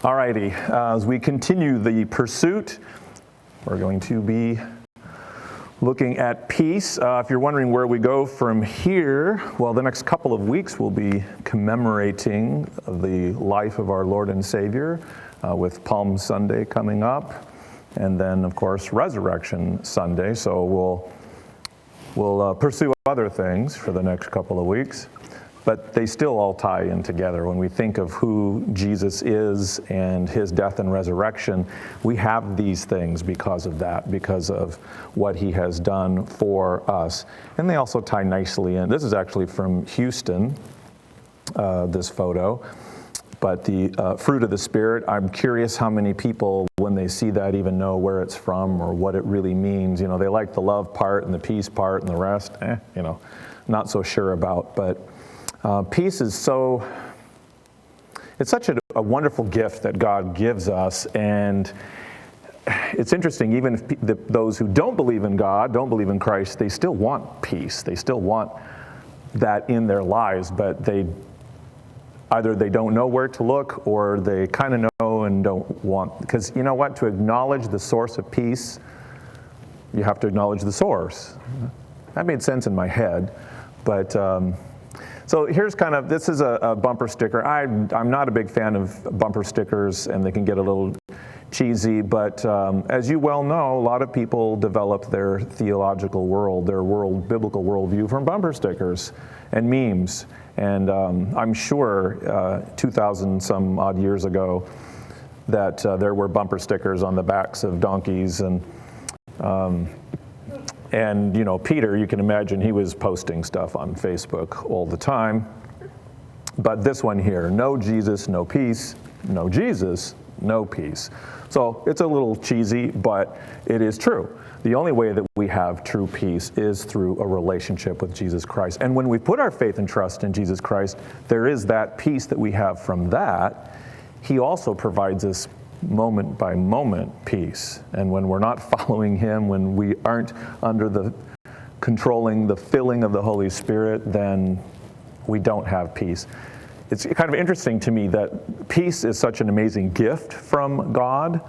Alrighty, as we continue the pursuit, we're going to be looking at peace. If you're wondering where we go from here, well, the next couple of weeks we'll be commemorating the life of our Lord and Savior with Palm Sunday coming up, and then, of course, Resurrection Sunday. So we'll pursue other things for the next couple of weeks. But they still all tie in together. When we think of who Jesus is and his death and resurrection, we have these things because of that, because of what he has done for us. And they also tie nicely in. This is actually from Houston, this photo. But the fruit of the Spirit, I'm curious how many people, when they see that, even know where it's from or what it really means. You know, they like the love part and the peace part and the rest, not so sure about. But peace is it's such a wonderful gift that God gives us, and it's interesting, even if those who don't believe in God, don't believe in Christ, they still want peace. They still want that in their lives, but either they don't know where to look, or they kind of know and don't want, because you know what, to acknowledge the source of peace, you have to acknowledge the source. That made sense in my head, but so here's this is a bumper sticker. I'm not a big fan of bumper stickers, and they can get a little cheesy, but as you well know, a lot of people develop their theological world, their biblical worldview from bumper stickers and memes. And I'm sure 2,000 some odd years ago that there were bumper stickers on the backs of donkeys, and Peter, you can imagine he was posting stuff on Facebook all the time. But this one here, no Jesus, no peace, no Jesus, no peace. So it's a little cheesy, but it is true. The only way that we have true peace is through a relationship with Jesus Christ. And when we put our faith and trust in Jesus Christ, there is that peace that we have from that. He also provides us moment by moment peace. And when we're not following him, when we aren't under the filling of the Holy Spirit, then we don't have peace. It's kind of interesting to me that peace is such an amazing gift from God.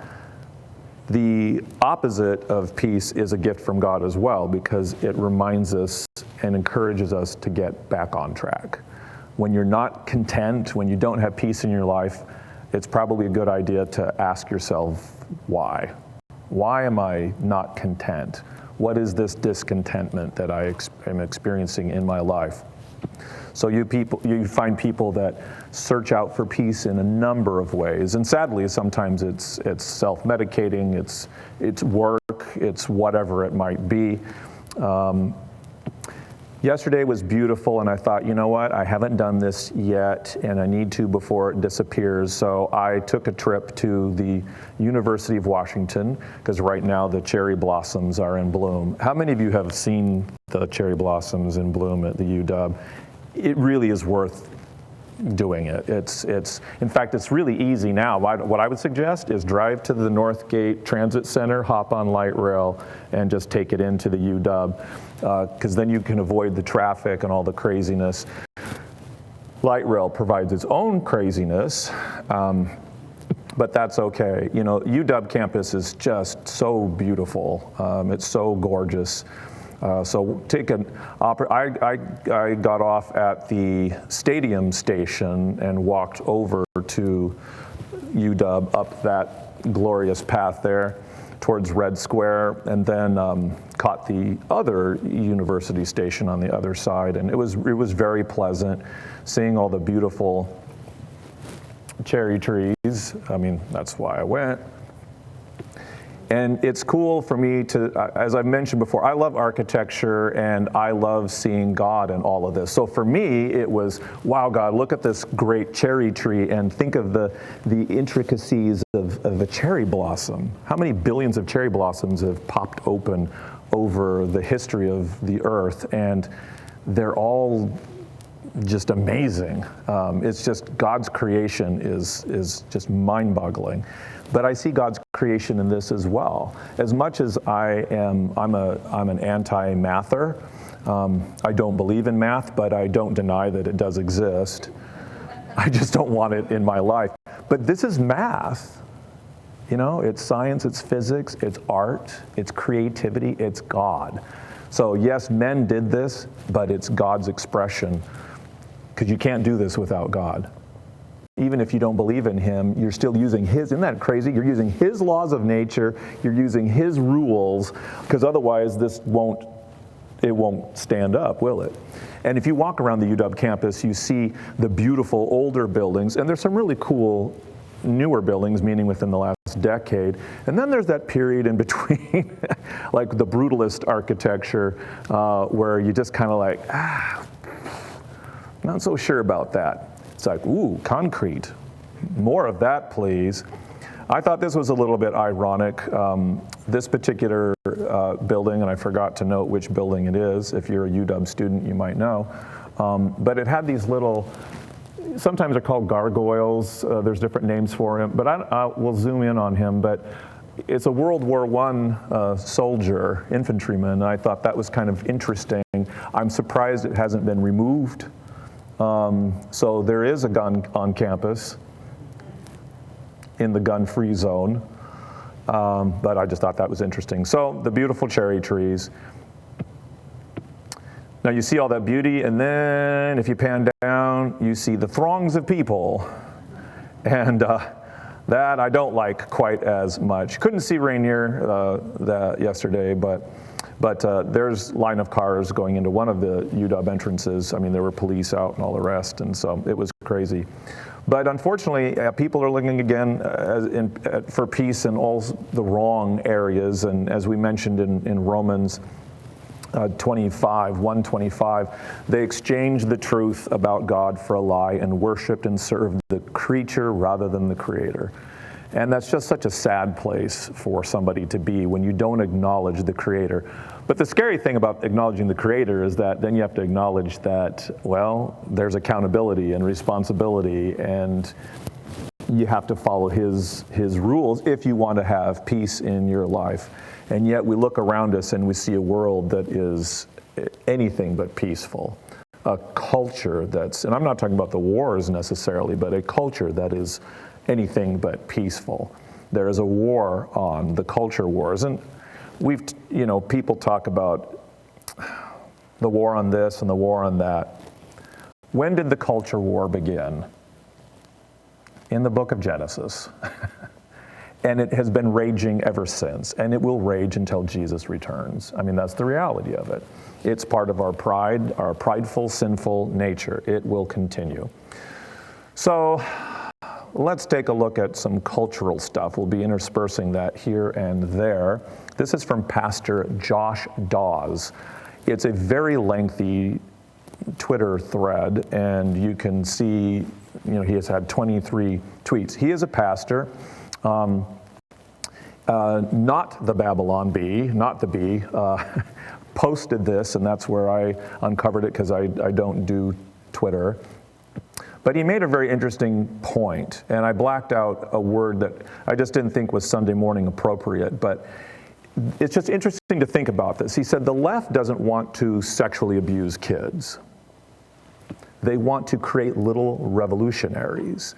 The opposite of peace is a gift from God as well, because it reminds us and encourages us to get back on track. When you're not content, when you don't have peace in your life, it's probably a good idea to ask yourself, why? Why am I not content? What is this discontentment that I am experiencing in my life? So you find people that search out for peace in a number of ways, and sadly, sometimes it's self-medicating, it's work, it's whatever it might be. Yesterday was beautiful, and I thought, you know what, I haven't done this yet, and I need to before it disappears. So I took a trip to the University of Washington, because right now the cherry blossoms are in bloom. How many of you have seen the cherry blossoms in bloom at the UW? It really is worth doing it. In fact, it's really easy now. What I would suggest is drive to the Northgate Transit Center, hop on light rail, and just take it into the UW, because then you can avoid the traffic and all the craziness. Light rail provides its own craziness, but that's okay. UW campus is just so beautiful. It's so gorgeous. So I got off at the stadium station and walked over to UW up that glorious path there towards Red Square, and then caught the other university station on the other side, and it was very pleasant seeing all the beautiful cherry trees. I mean, that's why I went. And it's cool for me to, as I've mentioned before, I love architecture and I love seeing God in all of this. So for me, it was, wow, God, look at this great cherry tree and think of the intricacies of a cherry blossom. How many billions of cherry blossoms have popped open over the history of the earth? And they're all just amazing. It's just God's creation is just mind-boggling. But I see God's creation in this as well. As much as I'm an anti-mather. I don't believe in math, but I don't deny that it does exist. I just don't want it in my life. But this is math. You know, it's science, it's physics, it's art, it's creativity, it's God. So yes, men did this, but it's God's expression, because you can't do this without God. Even if you don't believe in him, you're still using his, isn't that crazy? You're using his laws of nature, you're using his rules, because otherwise it won't stand up, will it? And if you walk around the UW campus, you see the beautiful older buildings, and there's some really cool newer buildings, meaning within the last decade. And then there's that period in between, like the brutalist architecture, where you just kind of like, not so sure about that. It's like, ooh, concrete. More of that, please. I thought this was a little bit ironic. This particular building, and I forgot to note which building it is. If you're a UW student, you might know. But it had these little, sometimes they're called gargoyles. There's different names for him. But we'll zoom in on him. But it's a World War I soldier, infantryman. I thought that was kind of interesting. I'm surprised it hasn't been removed. So there is a gun on campus in the gun-free zone, but I just thought that was interesting. So the beautiful cherry trees. Now you see all that beauty, and then if you pan down, you see the throngs of people, and that I don't like quite as much. Couldn't see Rainier yesterday, but there's line of cars going into one of the UW entrances. I mean, there were police out and all the rest, and so it was crazy. But unfortunately, people are looking again for peace in all the wrong areas. And as we mentioned in Romans 1:25, they exchanged the truth about God for a lie and worshiped and served the creature rather than the Creator. And that's just such a sad place for somebody to be when you don't acknowledge the Creator. But the scary thing about acknowledging the Creator is that then you have to acknowledge that, well, there's accountability and responsibility, and you have to follow his rules if you want to have peace in your life. And yet we look around us and we see a world that is anything but peaceful. A culture that's, and I'm not talking about the wars necessarily, but a culture that is anything but peaceful. There is a war on, the culture wars. And people talk about the war on this and the war on that. When did the culture war begin? In the book of Genesis. And it has been raging ever since. And it will rage until Jesus returns. I mean, that's the reality of it. It's part of our pride, our prideful, sinful nature. It will continue. So, let's take a look at some cultural stuff. We'll be interspersing that here and there. This is from Pastor Josh Dawes. It's a very lengthy Twitter thread, and you can see, he has had 23 tweets. He is a pastor, not the Babylon Bee, not the bee, posted this, and that's where I uncovered it because I don't do Twitter. But he made a very interesting point, and I blacked out a word that I just didn't think was Sunday morning appropriate, but it's just interesting to think about this. He said the left doesn't want to sexually abuse kids. They want to create little revolutionaries.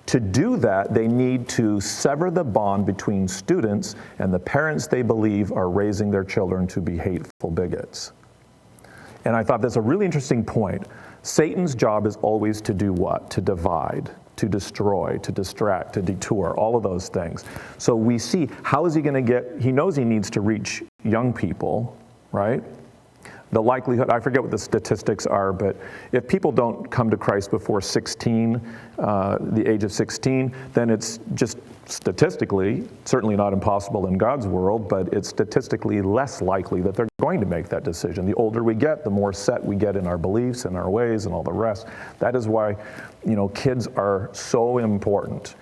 To do that, they need to sever the bond between students and the parents they believe are raising their children to be hateful bigots. And I thought that's a really interesting point. Satan's job is always to do what? To divide, to destroy, to distract, to detour, all of those things. So we see, how is he going to he knows he needs to reach young people, right? The likelihood, I forget what the statistics are, but if people don't come to Christ before 16, the age of 16, then it's just statistically, certainly not impossible in God's world, but it's statistically less likely that they're going to make that decision. The older we get, the more set we get in our beliefs and our ways and all the rest. That is why, kids are so important.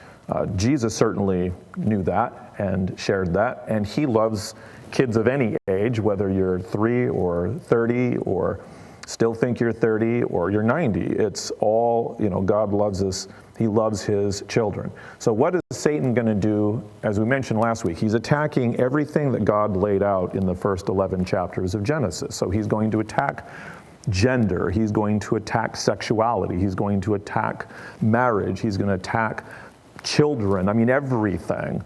Jesus certainly knew that and shared that, and he loves kids of any age, whether you're 3 or 30 or still think you're 30 or you're 90. It's all, God loves us. He loves his children. So what is Satan going to do? As we mentioned last week, he's attacking everything that God laid out in the first 11 chapters of Genesis. So he's going to attack gender. He's going to attack sexuality. He's going to attack marriage. He's going to attack children. I mean, everything.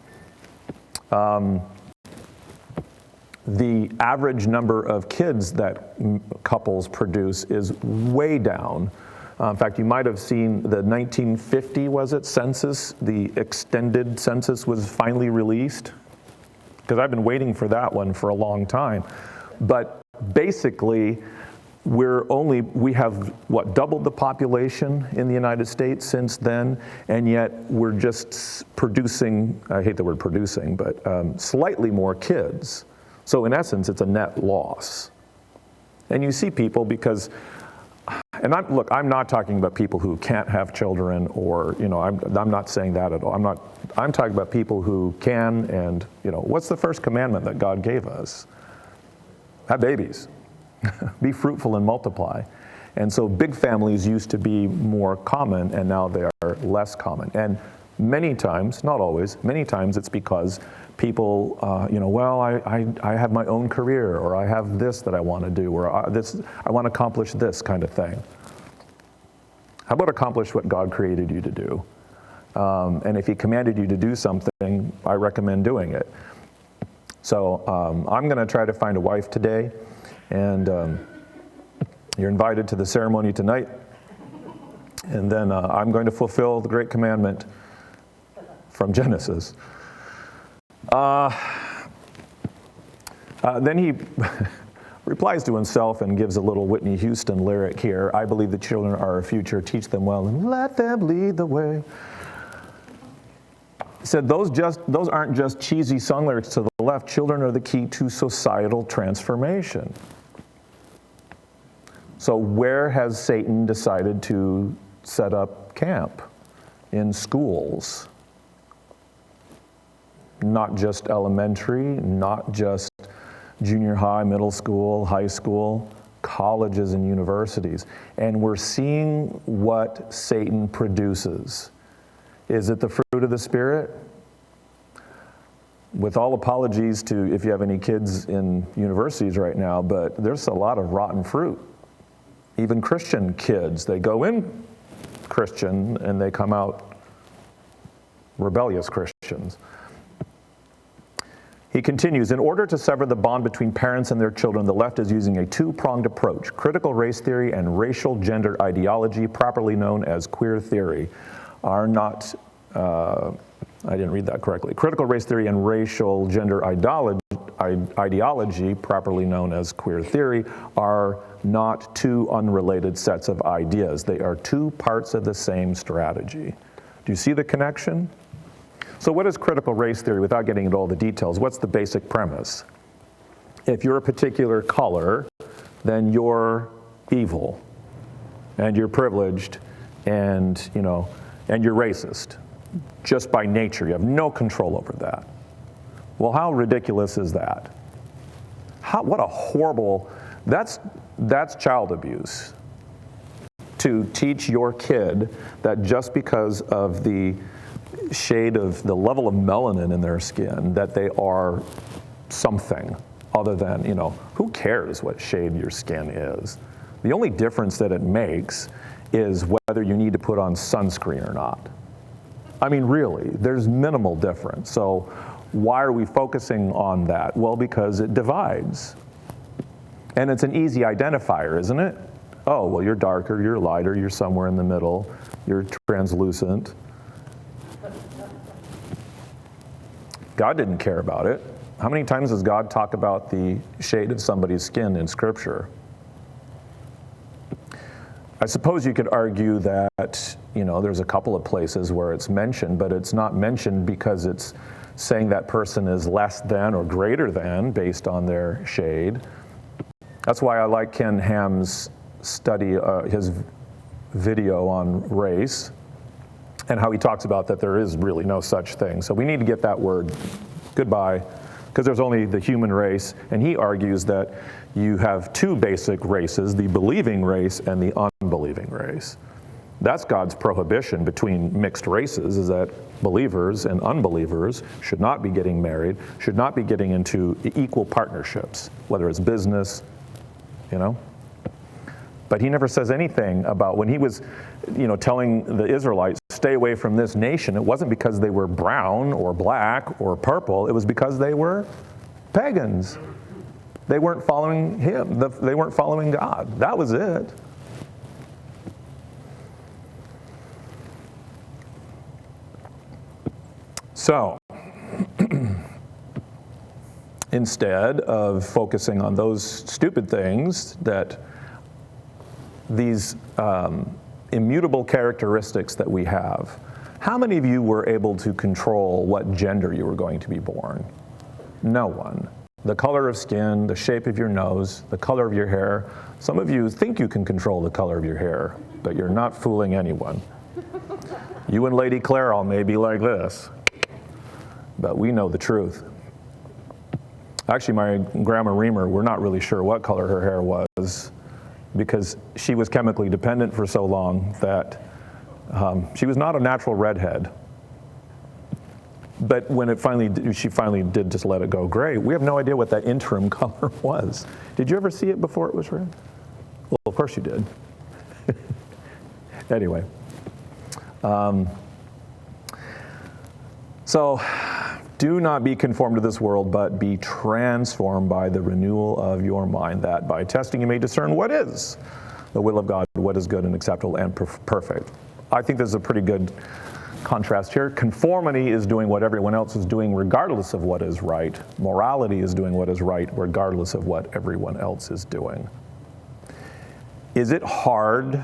The average number of kids that couples produce is way down. In fact, you might have seen the 1950, was it, census, the extended census was finally released. Because I've been waiting for that one for a long time. But basically, we have, what, doubled the population in the United States since then, and yet we're just producing, I hate the word producing, but slightly more kids. So in essence, it's a net loss. And you see people because, and I'm not talking about people who can't have children or, I'm not saying that at all. I'm talking about people who can, and, what's the first commandment that God gave us? Have babies. Be fruitful and multiply. And so big families used to be more common, and now they are less common. And many times, not always, many times it's because people, I have my own career, or I have this that I want to do, or I want to accomplish this kind of thing. How about accomplish what God created you to do? And if He commanded you to do something, I recommend doing it. So I'm going to try to find a wife today, and you're invited to the ceremony tonight. And then I'm going to fulfill the great commandment from Genesis. Then he replies to himself and gives a little Whitney Houston lyric here. I believe the children are our future. Teach them well and let them lead the way. He said those aren't just cheesy song lyrics to the left. Children are the key to societal transformation. So where has Satan decided to set up camp? In schools. Not just elementary, not just junior high, middle school, high school, colleges and universities. And we're seeing what Satan produces. Is it the fruit of the Spirit? With all apologies to if you have any kids in universities right now, but there's a lot of rotten fruit. Even Christian kids, they go in Christian and they come out rebellious Christians. He continues, in order to sever the bond between parents and their children, the left is using a two-pronged approach, critical race theory and racial gender ideology, properly known as queer theory, are not, I didn't read that correctly. Critical race theory and racial gender ideology, properly known as queer theory, are not two unrelated sets of ideas. They are two parts of the same strategy. Do you see the connection? So what is critical race theory without getting into all the details? What's the basic premise? If you're a particular color, then you're evil, and you're privileged, and you're racist. Just by nature, you have no control over that. Well, how ridiculous is that? What a horrible, that's child abuse. To teach your kid that just because of the shade of the level of melanin in their skin, that they are something other than, who cares what shade your skin is? The only difference that it makes is whether you need to put on sunscreen or not. I mean, really, there's minimal difference. So why are we focusing on that? Well, because it divides. And it's an easy identifier, isn't it? Oh, well, you're darker, you're lighter, you're somewhere in the middle, you're translucent. God didn't care about it. How many times does God talk about the shade of somebody's skin in Scripture? I suppose you could argue that, there's a couple of places where it's mentioned, but it's not mentioned because it's saying that person is less than or greater than based on their shade. That's why I like Ken Ham's study, his video on race, and how he talks about that there is really no such thing. So we need to get that word goodbye, because there's only the human race, and he argues that you have two basic races, the believing race and the unbelieving race. That's God's prohibition between mixed races, is that believers and unbelievers should not be getting married, should not be getting into equal partnerships, whether it's business, But he never says anything about when he was, telling the Israelites, stay away from this nation. It wasn't because they were brown or black or purple. It was because they were pagans. They weren't following him. They weren't following God. That was it. So, instead of focusing on those stupid things that these immutable characteristics that we have, how many of you were able to control what gender you were going to be born? No one. The color of skin, the shape of your nose, the color of your hair. Some of you think you can control the color of your hair, but you're not fooling anyone. You and Lady Clairol may be like this, but we know the truth. Actually, my Grandma Reamer, we're not really sure what color her hair was, because she was chemically dependent for so long that she was not a natural redhead. But when she finally did just let it go gray, we have no idea what that interim color was. Did you ever see it before it was red? Well, of course you did. Anyway. So, do not be conformed to this world, but be transformed by the renewal of your mind, that by testing you may discern what is the will of God, what is good and acceptable and perfect. I think there's a pretty good contrast here. Conformity is doing what everyone else is doing regardless of what is right. Morality is doing what is right regardless of what everyone else is doing. Is it hard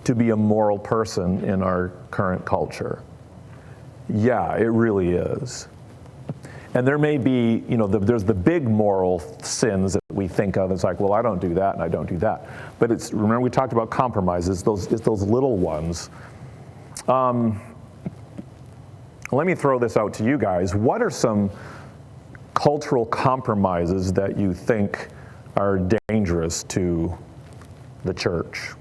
to be a moral person in our current culture? Yeah, it really is. And there may be, there's the big moral sins that we think of. It's like, well, I don't do that and I don't do that. But remember we talked about compromises. It's those little ones. Let me throw this out to you guys. What are some cultural compromises that you think are dangerous to the church?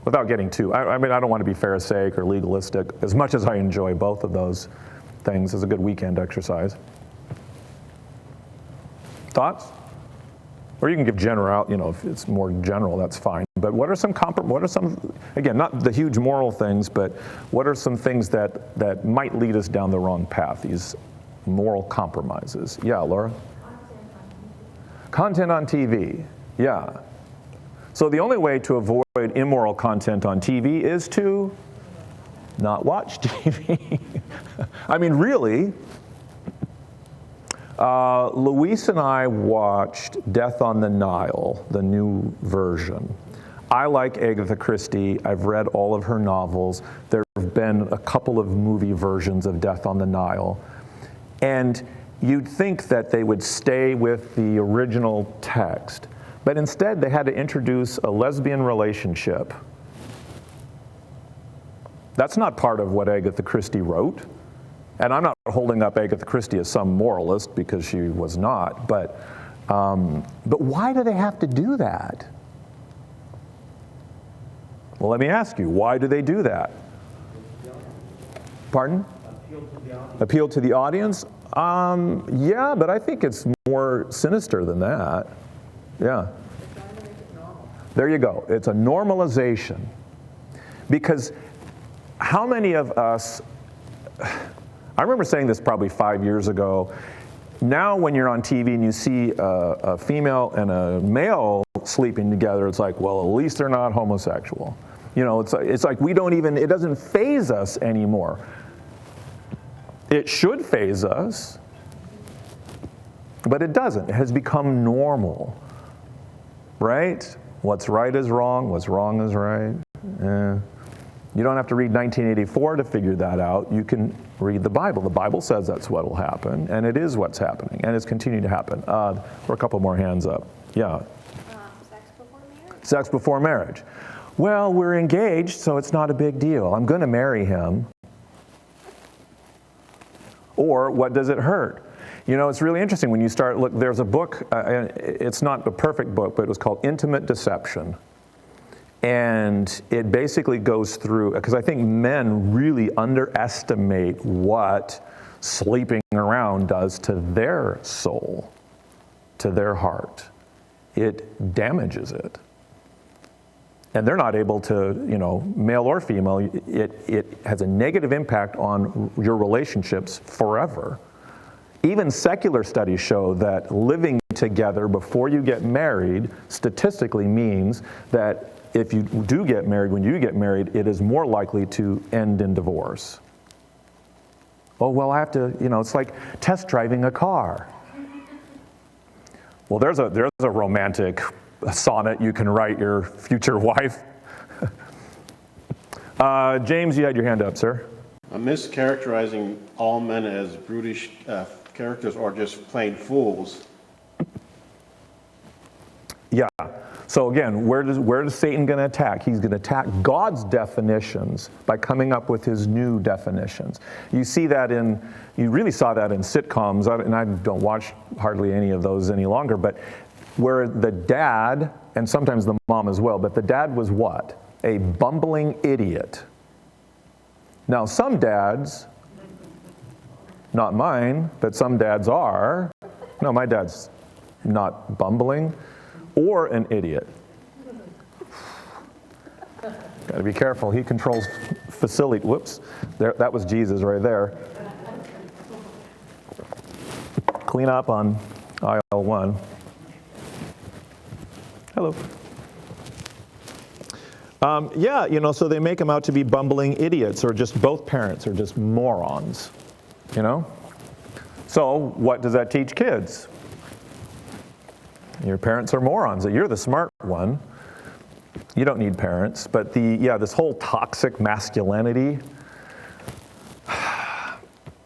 Without getting too, I don't want to be pharisaic or legalistic, as much as I enjoy both of those things as a good weekend exercise. Thoughts? Or you can give general, if it's more general, that's fine. But what are some, again, not the huge moral things, but what are some things that might lead us down the wrong path, these moral compromises? Yeah, Laura? Content on TV, yeah. So the only way to avoid immoral content on TV is to not watch TV. I mean, really. Luis and I watched Death on the Nile, the new version. I like Agatha Christie. I've read all of her novels. There have been a couple of movie versions of Death on the Nile. And you'd think that they would stay with the original text. But instead, they had to introduce a lesbian relationship. That's not part of what Agatha Christie wrote. And I'm not holding up Agatha Christie as some moralist, because she was not. But why do they have to do that? Well, let me ask you, why do they do that? Pardon? Appeal to the audience? Yeah, but I think it's more sinister than that. Yeah. There you go. It's a normalization. Because how many of us, I remember saying this probably 5 years ago, now when you're on TV and you see a female and a male sleeping together, it's like, well, at least they're not homosexual. It's like we don't even, it doesn't faze us anymore. It should faze us, but it doesn't. It has become normal. Right? What's right is wrong, what's wrong is right. You don't have to read 1984 to figure that out. You can read the Bible. The Bible says that's what will happen, and it is what's happening, and it's continuing to happen. There are a couple more hands up. Yeah. Sex before marriage? Sex before marriage. Well, we're engaged, so it's not a big deal. I'm going to marry him. Or what does it hurt? It's really interesting when you start, look, there's a book, it's not a perfect book, but it was called Intimate Deception. And it basically goes through, because I think men really underestimate what sleeping around does to their soul, to their heart. it damages it. And they're not able to, male or female, it has a negative impact on your relationships forever. Even secular studies show that living together before you get married statistically means that if you do get married, when you get married, it is more likely to end in divorce. Oh, well, I have to, it's like test driving a car. Well, there's a romantic sonnet you can write your future wife. James, you had your hand up, sir. Mischaracterizing all men as brutish characters or just plain fools. Yeah. So again, where is Satan going to attack? He's going to attack God's definitions by coming up with his new definitions. You really saw that in sitcoms, and I don't watch hardly any of those any longer, but where the dad, and sometimes the mom as well, but the dad was what? A bumbling idiot. Now some dads, not mine, but some dads are. No, my dad's not bumbling or an idiot. Got to be careful. He controls facility. Whoops. That was Jesus right there. Clean up on aisle 1. Hello. So they make them out to be bumbling idiots, or just both parents are just morons, So what does that teach kids? Your parents are morons. You're the smart one. You don't need parents. But this whole toxic masculinity,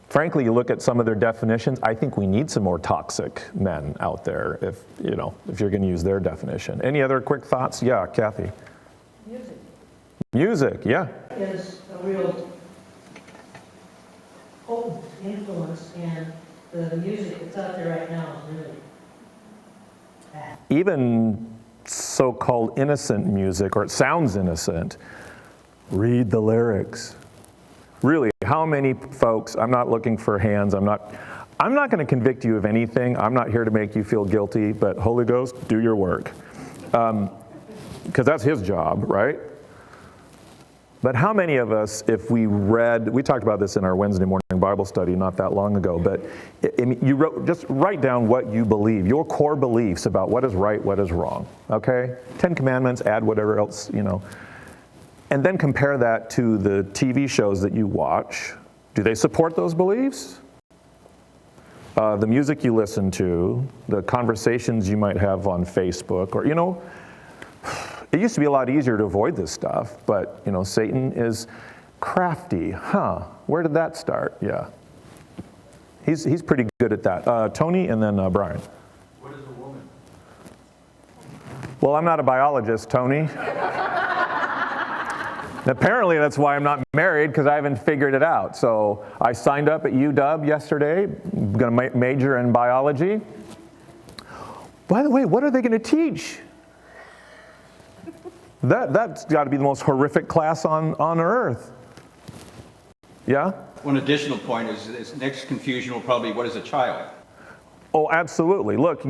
frankly, you look at some of their definitions, I think we need some more toxic men out there if you're going to use their definition. Any other quick thoughts? Yeah, Kathy. Music, yeah. Is a real potent influence, and the music that's out there right now is really bad. Even so-called innocent music, or it sounds innocent, read the lyrics. Really, how many folks, I'm not looking for hands, I'm not going to convict you of anything. I'm not here to make you feel guilty, but Holy Ghost, do your work. Because that's his job, right? But how many of us, if we talked about this in our Wednesday morning Bible study not that long ago, but just write down what you believe, your core beliefs about what is right, what is wrong, okay? 10 Commandments, add whatever else, and then compare that to the TV shows that you watch. Do they support those beliefs? The music you listen to, the conversations you might have on Facebook, or, it used to be a lot easier to avoid this stuff, but, Satan is crafty. Where did that start? Yeah. He's pretty good at that. Tony and then Brian. What is a woman? Well, I'm not a biologist, Tony. Apparently that's why I'm not married, because I haven't figured it out. So I signed up at UW yesterday. I'm going to major in biology. By the way, what are they going to teach? That's got to be the most horrific class on earth. Yeah? One additional point is next confusion will probably be, what is a child? Oh, absolutely. Look,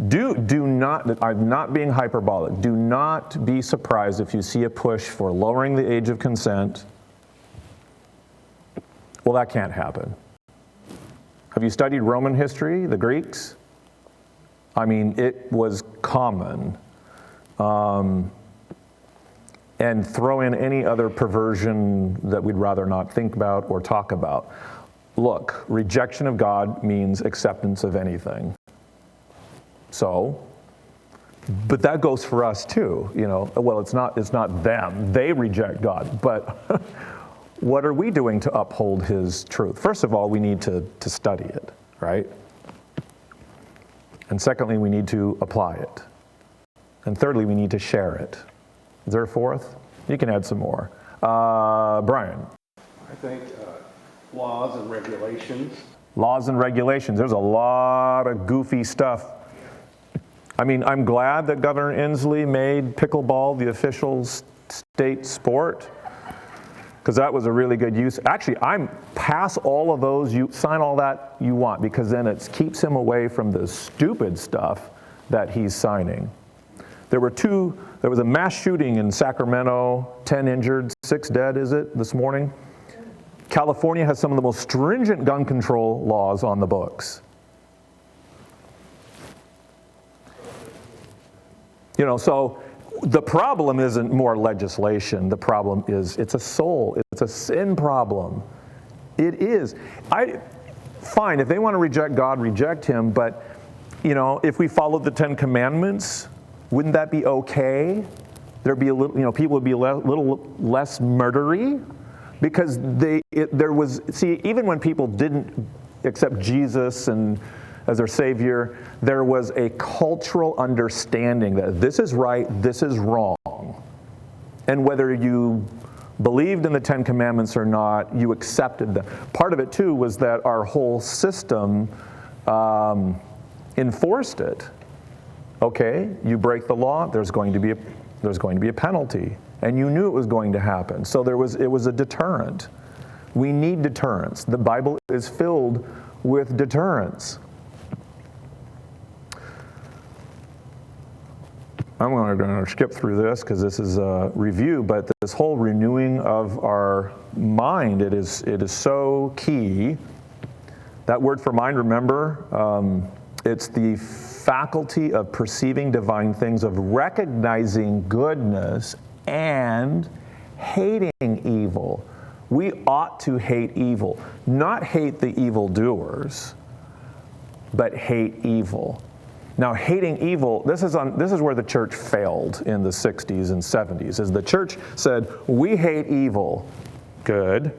do not, I'm not being hyperbolic, do not be surprised if you see a push for lowering the age of consent. Well, that can't happen. Have you studied Roman history, the Greeks? I mean, it was common. And throw in any other perversion that we'd rather not think about or talk about. Look, rejection of God means acceptance of anything. So, but that goes for us too, Well, it's not them. They reject God, but what are we doing to uphold his truth? First of all, we need to study it, right? And secondly, we need to apply it. And thirdly, we need to share it. Is there a fourth? You can add some more. Brian. I think laws and regulations. Laws and regulations. There's a lot of goofy stuff. I mean, I'm glad that Governor Inslee made pickleball the official state sport, because that was a really good use. Actually, I'm past all of those. You sign all that you want, because then it keeps him away from the stupid stuff that he's signing. There was a mass shooting in Sacramento, 10 injured, 6 dead, is it, this morning? California has some of the most stringent gun control laws on the books. You know, so the problem isn't more legislation. The problem is it's a soul. It's a sin problem. It is. Fine, if they want to reject God, reject him. But, you know, if we followed the 10 Commandments, wouldn't that be okay? There'd be a little, you know, people would be a little less murdery, because even when people didn't accept Jesus and as their Savior, there was a cultural understanding that this is right, this is wrong. And whether you believed in the 10 Commandments or not, you accepted them. Part of it, too, was that our whole system enforced it. Okay, you break the law, there's going to be a penalty. And you knew it was going to happen. So it was a deterrent. We need deterrence. The Bible is filled with deterrence. I'm going to skip through this because this is a review, but this whole renewing of our mind, it is so key. That word for mind, remember, it's the faculty of perceiving divine things, of recognizing goodness and hating evil. We ought to hate evil. Not hate the evildoers, but hate evil. Now, hating evil, this is where the church failed in the 60s and 70s, is the church said, we hate evil. Good.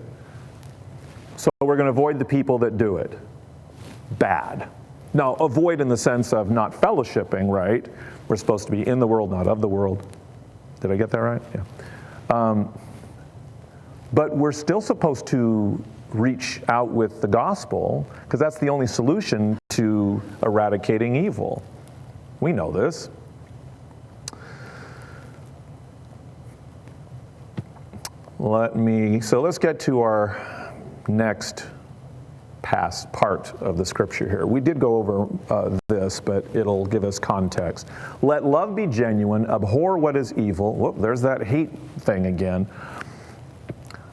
So we're going to avoid the people that do it. Bad. Now, avoid in the sense of not fellowshipping, right? We're supposed to be in the world, not of the world. Did I get that right? Yeah. But we're still supposed to reach out with the gospel, because that's the only solution to eradicating evil. We know this. So let's get to our next part of the scripture here. We did go over this, but it'll give us context. Let love be genuine, abhor what is evil. Whoop, there's that hate thing again.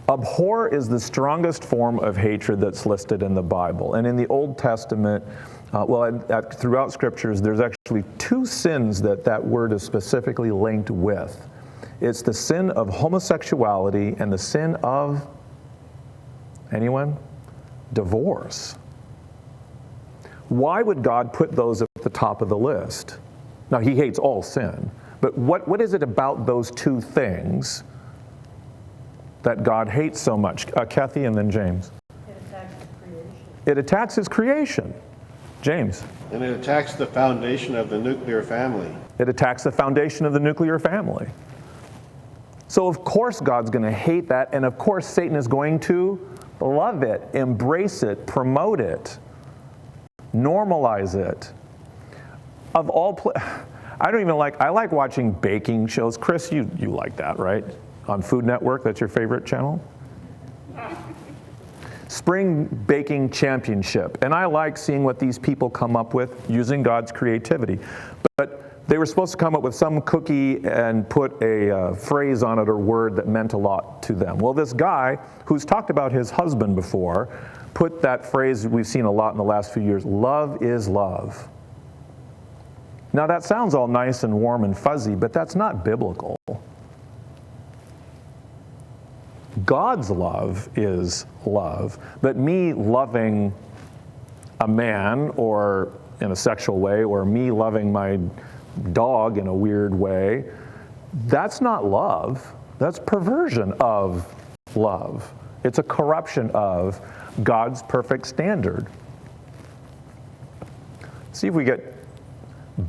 Abhor is the strongest form of hatred that's listed in the Bible. And in the Old Testament, throughout scriptures, there's actually 2 sins that word is specifically linked with. It's the sin of homosexuality and the sin of, anyone? Divorce. Why would God put those at the top of the list? Now, he hates all sin, but what is it about those 2 things that God hates so much? Kathy and then James. It attacks his creation. It attacks his creation. James. And it attacks the foundation of the nuclear family. It attacks the foundation of the nuclear family. So of course God's going to hate that, and of course Satan is going to love it, embrace it, promote it, normalize it. I like watching baking shows. Chris, you like that, right? On Food Network, that's your favorite channel? Spring Baking Championship. And I like seeing what these people come up with using God's creativity. But they were supposed to come up with some cookie and put a phrase on it or word that meant a lot to them. Well, this guy, who's talked about his husband before, put that phrase we've seen a lot in the last few years, love is love. Now that sounds all nice and warm and fuzzy, but that's not biblical. God's love is love, but me loving a man or in a sexual way, or me loving my dog in a weird way, that's not love. That's perversion of love. It's a corruption of God's perfect standard. See if we get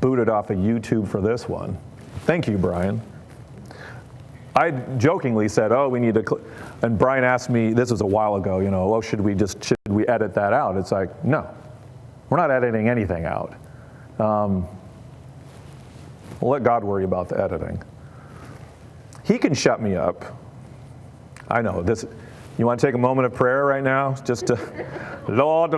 booted off of YouTube for this one. Thank you, Brian. I jokingly said, we need to, and Brian asked me, this was a while ago, should we edit that out? It's like, no, we're not editing anything out. We'll let God worry about the editing. He can shut me up. I know this. You want to take a moment of prayer right now? Just to, Lord,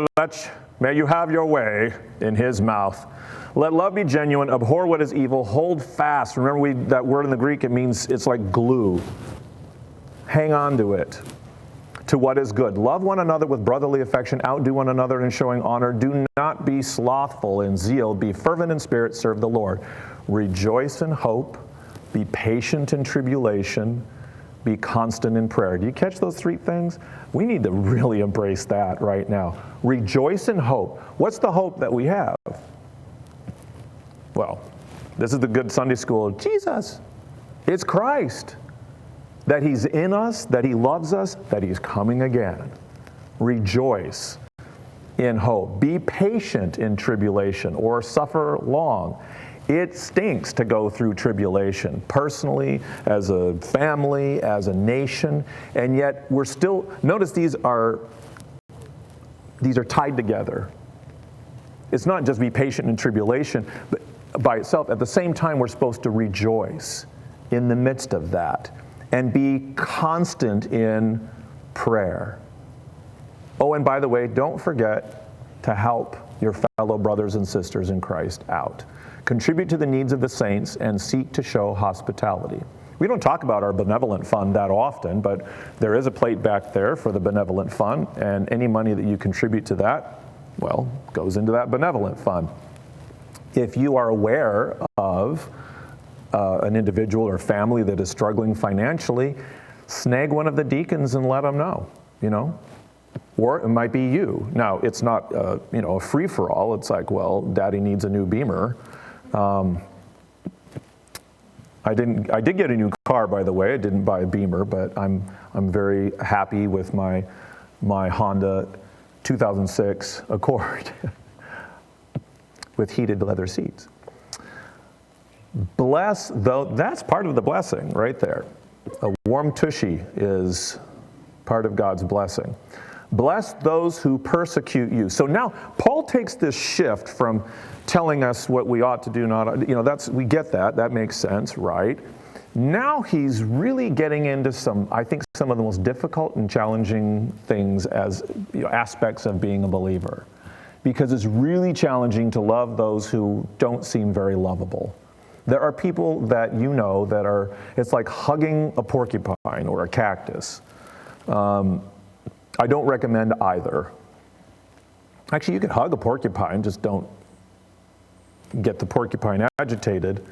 May you have your way in his mouth. Let love be genuine. Abhor what is evil. Hold fast. Remember that word in the Greek, it means it's like glue. Hang on to it. To what is good. Love one another with brotherly affection. Outdo one another in showing honor. Do not be slothful in zeal. Be fervent in spirit. Serve the Lord. Rejoice in hope. Be patient in tribulation. Be constant in prayer. Do you catch those three things? We need to really embrace that right now. Rejoice in hope. What's the hope that we have? Well, this is the good Sunday school. Jesus. It's Christ. That he's in us, that he loves us, that he's coming again. Rejoice in hope. Be patient in tribulation or suffer long. It stinks to go through tribulation, personally, as a family, as a nation, and yet we're still, notice these are tied together. It's not just be patient in tribulation but by itself. At the same time, we're supposed to rejoice in the midst of that. And be constant in prayer. Oh, and by the way, don't forget to help your fellow brothers and sisters in Christ out. Contribute to the needs of the saints and seek to show hospitality. We don't talk about our benevolent fund that often, but there is a plate back there for the benevolent fund, and any money that you contribute to that, well, goes into that benevolent fund. If you are aware of an individual or family that is struggling financially, snag one of the deacons and let them know, Or it might be you. Now, it's not, a free-for-all. It's like, well, Daddy needs a new Beamer. I did get a new car, by the way. I didn't buy a Beamer, but I'm very happy with my Honda 2006 Accord with heated leather seats. Bless, though, that's part of the blessing right there. A warm tushy is part of God's blessing. Bless those who persecute you. So now Paul takes this shift from telling us what we ought to do, we get that. That makes sense, right? Now he's really getting into some of the most difficult and challenging things as aspects of being a believer. Because it's really challenging to love those who don't seem very lovable. There are people that it's like hugging a porcupine or a cactus. I don't recommend either. Actually, you can hug a porcupine, just don't get the porcupine agitated.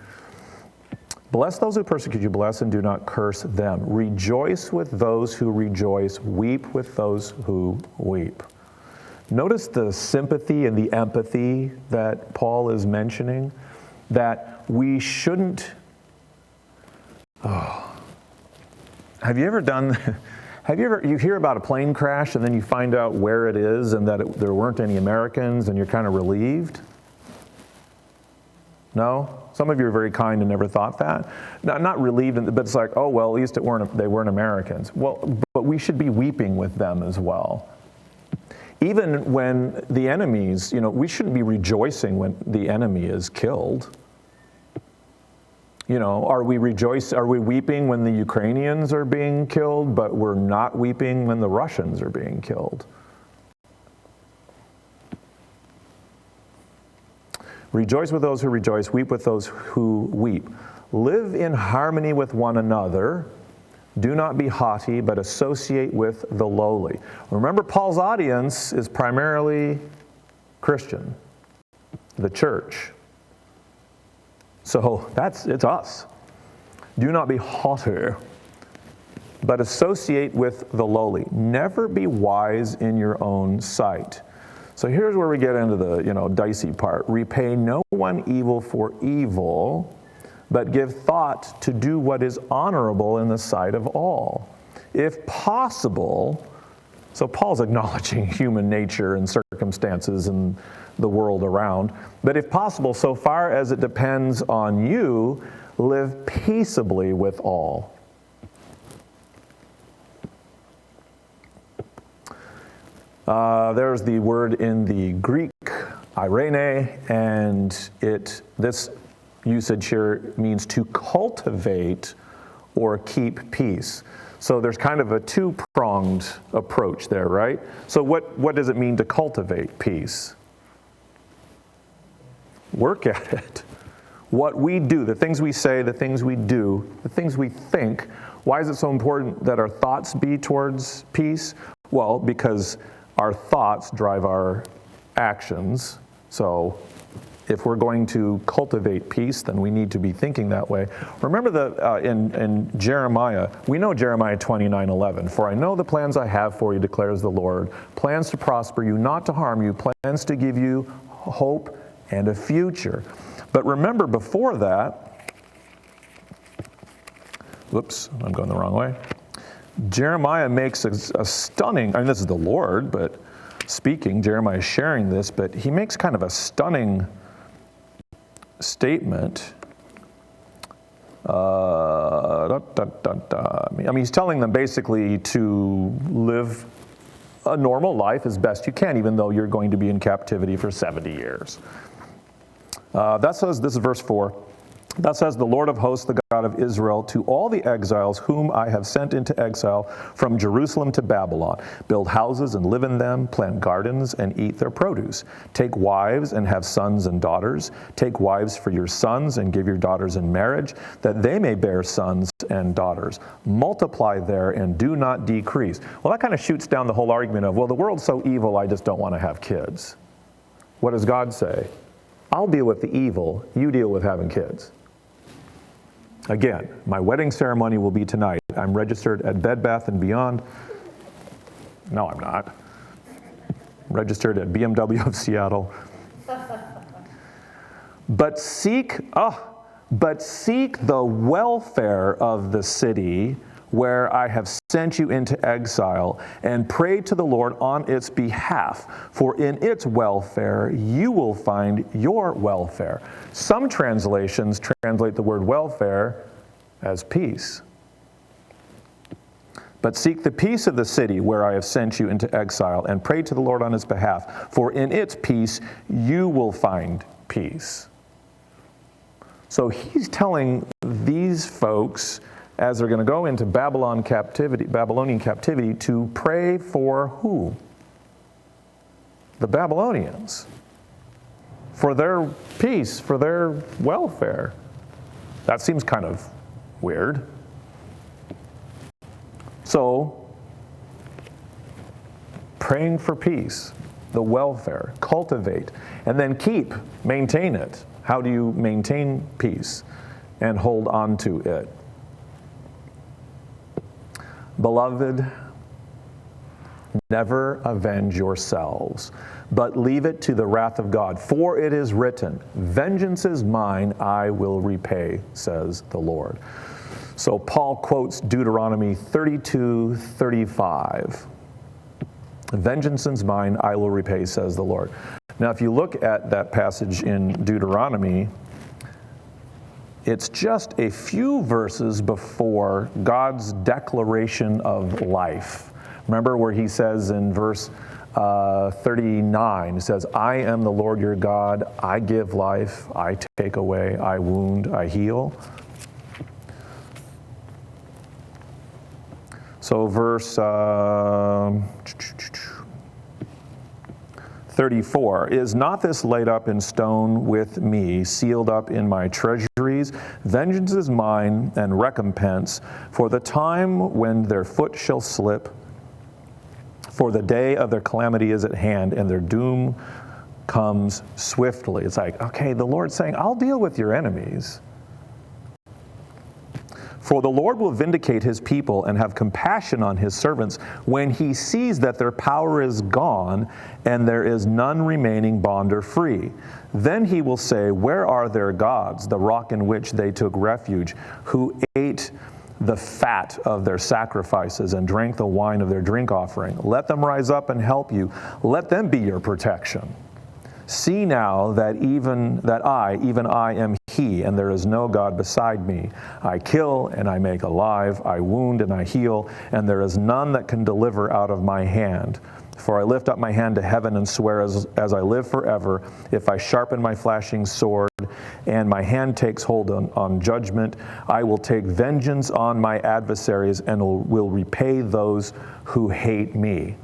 Bless those who persecute you, bless and do not curse them. Rejoice with those who rejoice, weep with those who weep. Notice the sympathy and the empathy that Paul is mentioning, that we shouldn't. Have you ever done? You hear about a plane crash and then you find out where it is and that there weren't any Americans and you're kind of relieved? No? Some of you are very kind and never thought that. Not relieved, but it's like, oh, well, at least they weren't Americans. Well, but we should be weeping with them as well. Even when the enemies, we shouldn't be rejoicing when the enemy is killed. Are we weeping when the Ukrainians are being killed, but we're not weeping when the Russians are being killed? Rejoice with those who rejoice, weep with those who weep. Live in harmony with one another. Do not be haughty, but associate with the lowly. Remember, Paul's audience is primarily Christian, the church. So it's us. Do not be haughty, but associate with the lowly. Never be wise in your own sight. So here's where we get into the dicey part. Repay no one evil for evil, but give thought to do what is honorable in the sight of all. If possible, so Paul's acknowledging human nature and circumstances and the world around, but if possible, so far as it depends on you, live peaceably with all. There's the word in the Greek, irene, and this usage here means to cultivate or keep peace. So there's kind of a two-pronged approach there, right? So what does it mean to cultivate peace? Work at it. What we do, the things we say, the things we do, the things we think. Why is it so important that our thoughts be towards peace? Well, because our thoughts drive our actions. So if we're going to cultivate peace, then we need to be thinking that way. Remember in Jeremiah, we know Jeremiah 29:11. For I know the plans I have for you, declares the Lord. Plans to prosper you, not to harm you. Plans to give you hope and a future. But remember before that, whoops, I'm going the wrong way. Jeremiah makes a stunning, I mean, this is the Lord, but speaking, Jeremiah is sharing this, but he makes kind of a stunning statement. I mean, he's telling them basically to live a normal life as best you can, even though you're going to be in captivity for 70 years. That says, this is verse 4, that says the Lord of hosts, the God of Israel, to all the exiles whom I have sent into exile from Jerusalem to Babylon, build houses and live in them, plant gardens and eat their produce. Take wives and have sons and daughters. Take wives for your sons and give your daughters in marriage, that they may bear sons and daughters. Multiply there and do not decrease. Well, that kind of shoots down the whole argument of, well, the world's so evil, I just don't want to have kids. What does God say? I'll deal with the evil, you deal with having kids. Again, my wedding ceremony will be tonight. I'm registered at Bed Bath & Beyond. No, I'm not. I'm registered at BMW of Seattle. But seek the welfare of the city where I have sent you into exile, and pray to the Lord on its behalf, for in its welfare you will find your welfare. Some translations translate the word welfare as peace. But seek the peace of the city where I have sent you into exile, and pray to the Lord on its behalf, for in its peace you will find peace. So he's telling these folks, as they're going to go into Babylonian captivity, to pray for who? The Babylonians. For their peace, for their welfare. That seems kind of weird. So, praying for peace, the welfare, cultivate, and then maintain it. How do you maintain peace and hold on to it? Beloved, never avenge yourselves, but leave it to the wrath of God. For it is written, vengeance is mine, I will repay, says the Lord. So Paul quotes Deuteronomy 32:35. Vengeance is mine, I will repay, says the Lord. Now, if you look at that passage in Deuteronomy, it's just a few verses before God's declaration of life. Remember where he says in verse 39, he says, I am the Lord your God, I give life, I take away, I wound, I heal. So verse 34, is not this laid up in stone with me, sealed up in my treasuries? Vengeance is mine and recompense, for the time when their foot shall slip, for the day of their calamity is at hand, and their doom comes swiftly. It's like, okay, the Lord's saying, I'll deal with your enemies. For the Lord will vindicate his people and have compassion on his servants when he sees that their power is gone and there is none remaining bond or free. Then he will say, where are their gods, the rock in which they took refuge, who ate the fat of their sacrifices and drank the wine of their drink offering? Let them rise up and help you. Let them be your protection. See now that even I am he, and there is no God beside me. I kill and I make alive, I wound and I heal, and there is none that can deliver out of my hand. For I lift up my hand to heaven and swear as I live forever, if I sharpen my flashing sword and my hand takes hold on judgment, I will take vengeance on my adversaries and will repay those who hate me.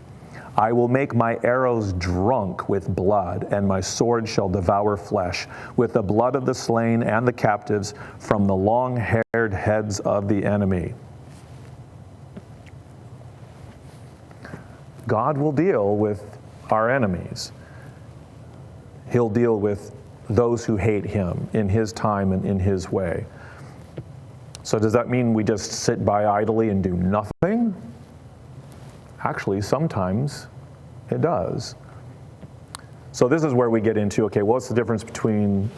I will make my arrows drunk with blood, and my sword shall devour flesh, with the blood of the slain and the captives from the long-haired heads of the enemy. God will deal with our enemies. He'll deal with those who hate him in his time and in his way. So does that mean we just sit by idly and do nothing? Actually, sometimes it does. So this is where we get into, okay, what's the difference between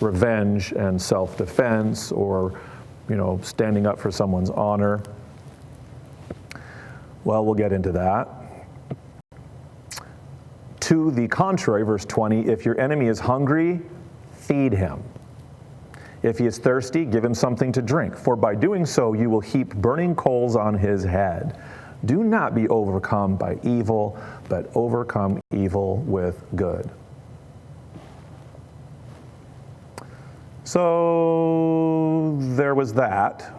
revenge and self-defense, or, standing up for someone's honor? Well, we'll get into that. To the contrary, verse 20, if your enemy is hungry, feed him. If he is thirsty, give him something to drink, for by doing so you will heap burning coals on his head. Do not be overcome by evil, but overcome evil with good. So there was that.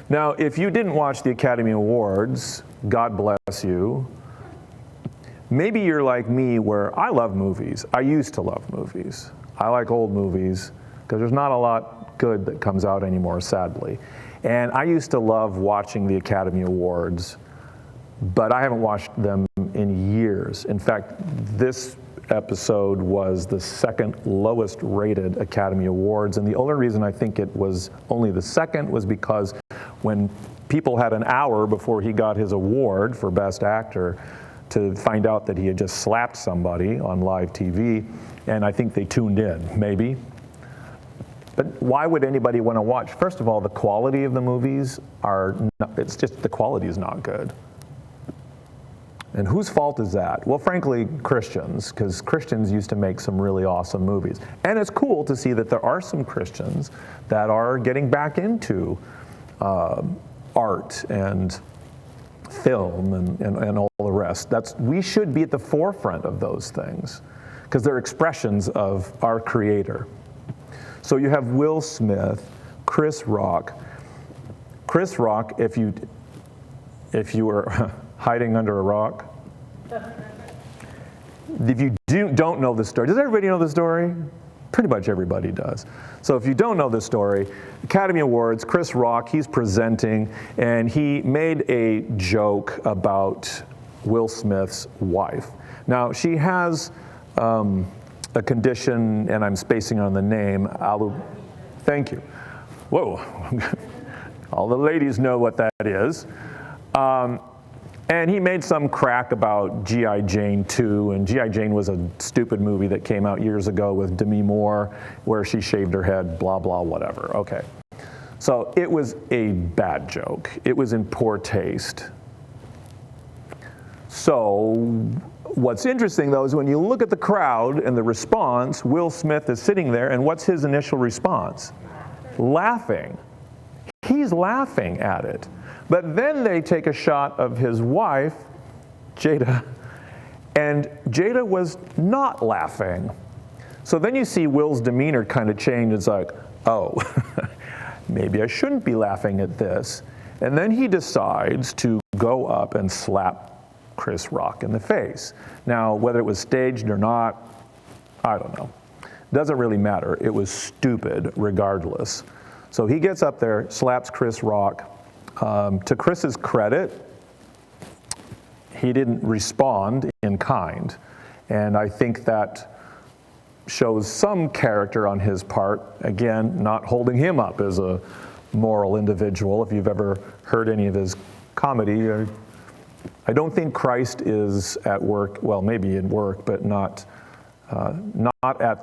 Now, if you didn't watch the Academy Awards, God bless you. Maybe you're like me, where I love movies. I used to love movies. I like old movies because there's not a lot good that comes out anymore, sadly. And I used to love watching the Academy Awards, but I haven't watched them in years. In fact, this episode was the second lowest rated Academy Awards, and the only reason I think it was only the second was because when people had an hour before he got his award for Best Actor to find out that he had just slapped somebody on live TV, and I think they tuned in, maybe. But why would anybody want to watch? First of all, the quality of the movies it's just the quality is not good. And whose fault is that? Well, frankly, Christians, because Christians used to make some really awesome movies. And it's cool to see that there are some Christians that are getting back into art and film and all the rest. We should be at the forefront of those things because they're expressions of our Creator. So you have Will Smith, Chris Rock. Chris Rock, if you were hiding under a rock, if you don't know the story, does everybody know the story? Pretty much everybody does. So if you don't know the story, Academy Awards, Chris Rock, he's presenting, and he made a joke about Will Smith's wife. Now, she has a condition, and I'm spacing on the name, thank you. Whoa, all the ladies know what that is. And he made some crack about G.I. Jane 2, and G.I. Jane was a stupid movie that came out years ago with Demi Moore, where she shaved her head, blah, blah, whatever. Okay. So it was a bad joke. It was in poor taste. So what's interesting, though, is when you look at the crowd and the response, Will Smith is sitting there, and what's his initial response? Laughing. He's laughing at it. But then they take a shot of his wife, Jada, and Jada was not laughing. So then you see Will's demeanor kind of change. It's like, oh, maybe I shouldn't be laughing at this. And then he decides to go up and slap Chris Rock in the face. Now, whether it was staged or not, I don't know. Doesn't really matter. It was stupid regardless. So he gets up there, slaps Chris Rock. To Chris's credit, he didn't respond in kind. And I think that shows some character on his part. Again, not holding him up as a moral individual. If you've ever heard any of his comedy, I don't think Christ is at work, well, maybe in work, but not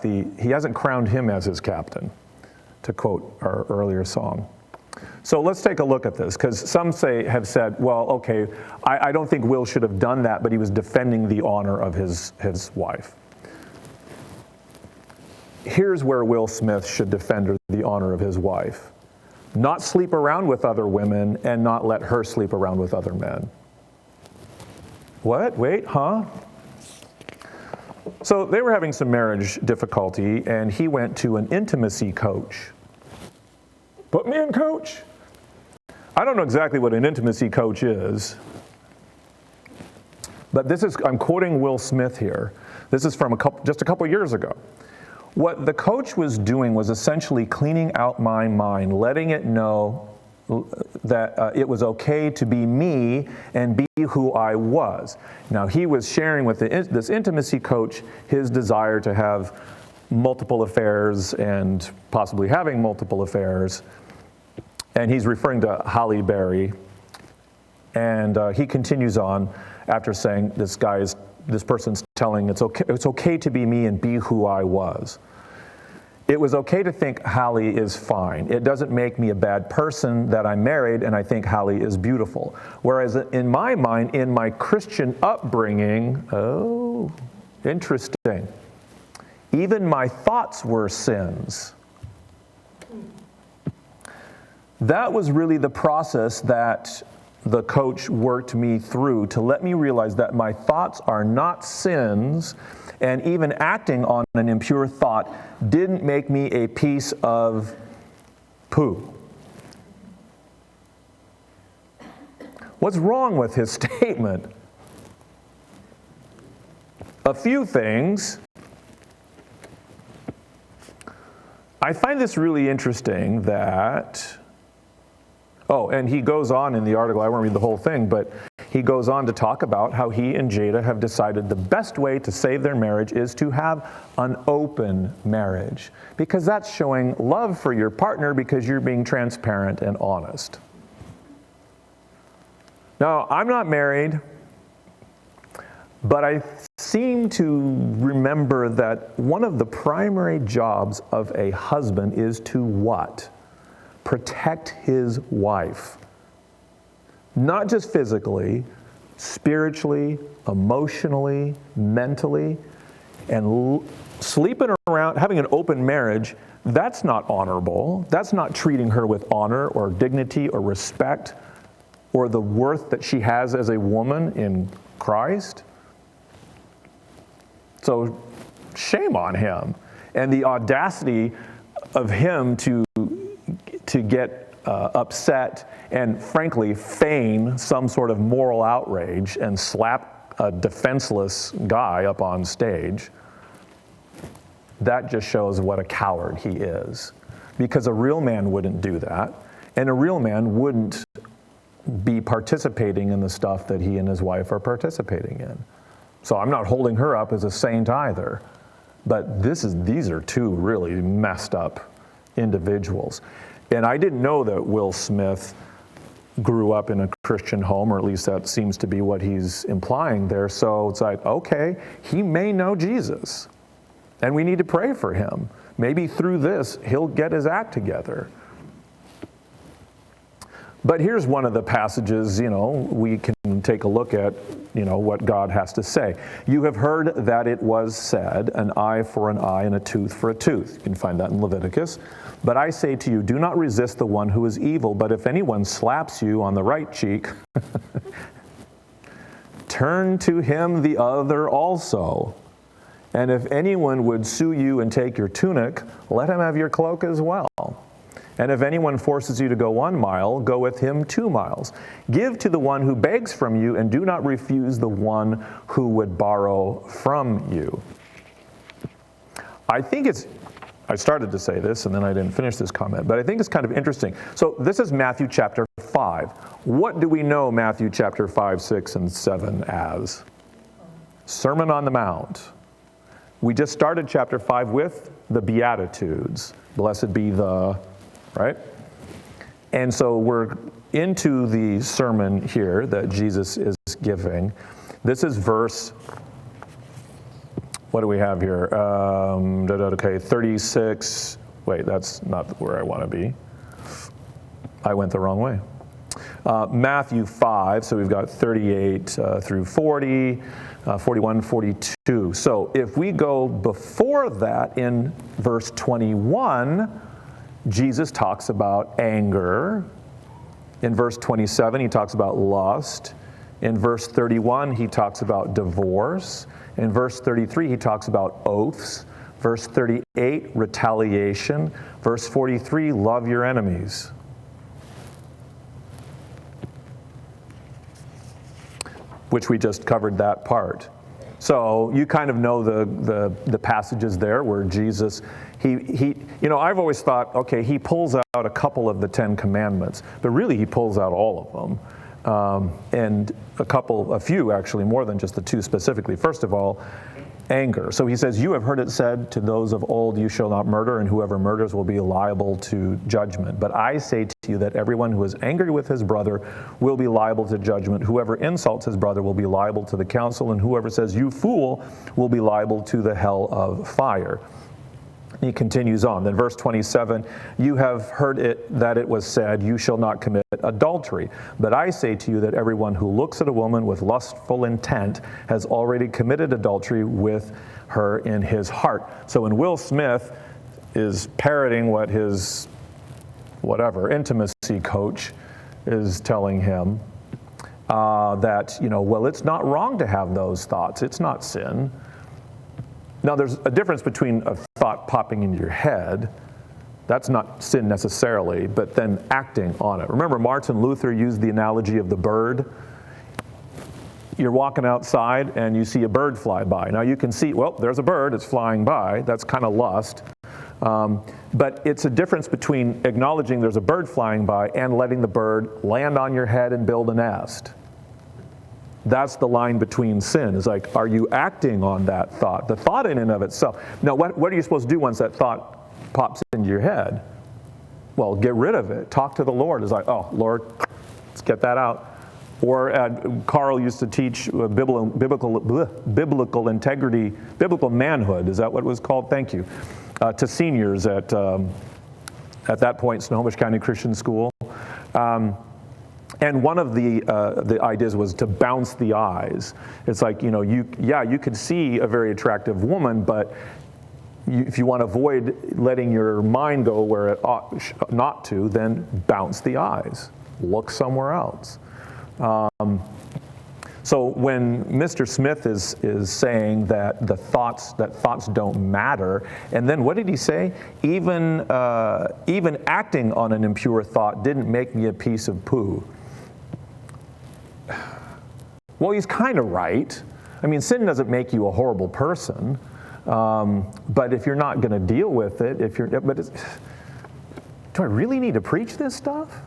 he hasn't crowned him as his captain, to quote our earlier song. So let's take a look at this, because some have said, well, okay, I don't think Will should have done that, but he was defending the honor of his wife. Here's where Will Smith should defend the honor of his wife. Not sleep around with other women and not let her sleep around with other men. What? Wait, huh? So they were having some marriage difficulty, and he went to an intimacy coach. Put me in, coach. I don't know exactly what an intimacy coach is, but I'm quoting Will Smith here. This is from just a couple years ago. What the coach was doing was essentially cleaning out my mind, letting it know that it was okay to be me and be who I was. Now, he was sharing with this intimacy coach his desire to have multiple affairs and possibly having multiple affairs. And he's referring to Halle Berry. And he continues on after saying this person's telling it's okay to be me and be who I was. It was okay to think Halle is fine. It doesn't make me a bad person that I'm married and I think Halle is beautiful. Whereas in my mind, in my Christian upbringing, oh, interesting. Even my thoughts were sins. That was really the process that the coach worked me through to let me realize that my thoughts are not sins, and even acting on an impure thought didn't make me a piece of poo. What's wrong with his statement? A few things. I find this really interesting that, and he goes on in the article, I won't read the whole thing, but he goes on to talk about how he and Jada have decided the best way to save their marriage is to have an open marriage, because that's showing love for your partner because you're being transparent and honest. Now, I'm not married, but I seem to remember that one of the primary jobs of a husband is to what? Protect his wife. Not just physically, spiritually, emotionally, mentally, and sleeping around, having an open marriage, that's not honorable. That's not treating her with honor or dignity or respect or the worth that she has as a woman in Christ. So shame on him. And the audacity of him to get upset and frankly feign some sort of moral outrage and slap a defenseless guy up on stage, that just shows what a coward he is. Because a real man wouldn't do that, and a real man wouldn't be participating in the stuff that he and his wife are participating in. So I'm not holding her up as a saint either, but these are two really messed up individuals. And I didn't know that Will Smith grew up in a Christian home, or at least that seems to be what he's implying there. So it's like, okay, he may know Jesus, and we need to pray for him. Maybe through this, he'll get his act together. But here's one of the passages, we can take a look at, what God has to say. You have heard that it was said, an eye for an eye and a tooth for a tooth. You can find that in Leviticus. But I say to you, do not resist the one who is evil, but if anyone slaps you on the right cheek, turn to him the other also. And if anyone would sue you and take your tunic, let him have your cloak as well. And if anyone forces you to go 1 mile, go with him 2 miles. Give to the one who begs from you, and do not refuse the one who would borrow from you. I started to say this, and then I didn't finish this comment, but I think it's kind of interesting. So this is Matthew chapter 5. What do we know Matthew chapter 5, 6, and 7 as? Sermon on the Mount. We just started chapter 5 with the Beatitudes. Blessed be the, right? And so we're into the sermon here that Jesus is giving. This is verse, what do we have here? 36. Wait, that's not where I want to be. I went the wrong way. Matthew 5, so we've got 38 through 40, 41, 42. So if we go before that in verse 21, Jesus talks about anger. In verse 27, he talks about lust. In verse 31, he talks about divorce. In verse 33, he talks about oaths. Verse 38, retaliation. Verse 43, love your enemies. which we just covered that part. So you kind of know the passages there where Jesus, I've always thought, okay, he pulls out a couple of the 10 Commandments, but really he pulls out all of them. And a few actually, more than just the 2 specifically. First of all, anger. So he says, you have heard it said to those of old, you shall not murder, and whoever murders will be liable to judgment. But I say to you that everyone who is angry with his brother will be liable to judgment. Whoever insults his brother will be liable to the council, and whoever says, you fool, will be liable to the hell of fire. He continues on. Then verse 27, you have heard that it was said, you shall not commit adultery. But I say to you that everyone who looks at a woman with lustful intent has already committed adultery with her in his heart. So when Will Smith is parroting what his intimacy coach is telling him, that, well, it's not wrong to have those thoughts. It's not sin. Now, there's a difference between a thought popping into your head. That's not sin necessarily, but then acting on it. Remember, Martin Luther used the analogy of the bird. You're walking outside and you see a bird fly by. Now, you can see, well, there's a bird, it's flying by. That's kind of lust. But it's a difference between acknowledging there's a bird flying by and letting the bird land on your head and build a nest. That's the line between sin. It's like, are you acting on that thought? The thought in and of itself. Now, what are you supposed to do once that thought pops into your head? Well, get rid of it. Talk to the Lord. It's like, oh, Lord, let's get that out. Or Carl used to teach biblical integrity, biblical manhood. Is that what it was called? Thank you. To seniors at that point, Snohomish County Christian School. And one of the ideas was to bounce the eyes. It's like, you could see a very attractive woman, but if you want to avoid letting your mind go where it ought not to, then bounce the eyes. Look somewhere else. So when Mr. Smith is saying that thoughts don't matter, and then what did he say? Even acting on an impure thought didn't make me a piece of poo. Well, he's kind of right. I mean, sin doesn't make you a horrible person, but if you're not going to deal with it, do I really need to preach this stuff?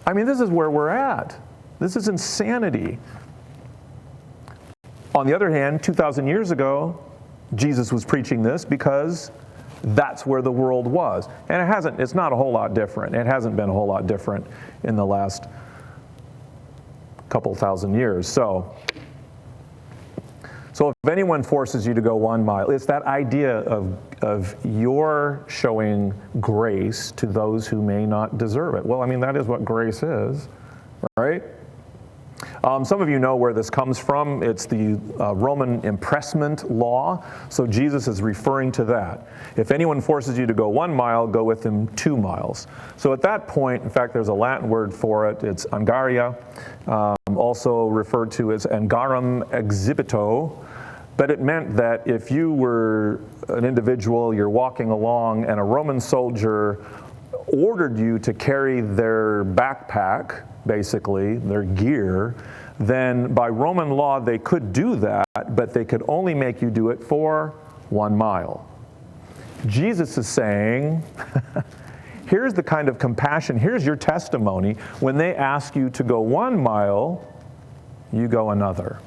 I mean, this is where we're at. This is insanity. On the other hand, 2,000 years ago, Jesus was preaching this because that's where the world was. And it's not a whole lot different. It hasn't been a whole lot different in the last couple thousand years. So if anyone forces you to go 1 mile, it's that idea of your showing grace to those who may not deserve it. Well, I mean, that is what grace is, right? Some of you know where this comes from. It's the Roman impressment law. So Jesus is referring to that. If anyone forces you to go 1 mile, go with him 2 miles. So at that point, in fact, there's a Latin word for it. It's angaria, also referred to as angarum exhibito. But it meant that if you were an individual, you're walking along, and a Roman soldier ordered you to carry their backpack, basically, their gear, then by Roman law they could do that, but they could only make you do it for 1 mile. Jesus is saying, here's the kind of compassion, here's your testimony. When they ask you to go 1 mile, you go another.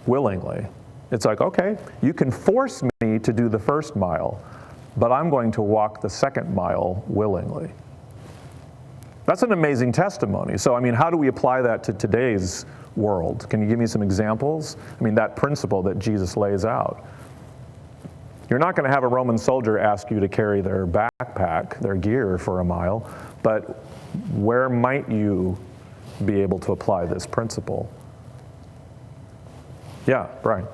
Willingly. It's like, okay, you can force me to do the 1st mile, but I'm going to walk the 2nd mile willingly. That's an amazing testimony. So, I mean, how do we apply that to today's world? Can you give me some examples? I mean, that principle that Jesus lays out. You're not going to have a Roman soldier ask you to carry their backpack, their gear, for 1 mile, but where might you be able to apply this principle? Yeah, Brian.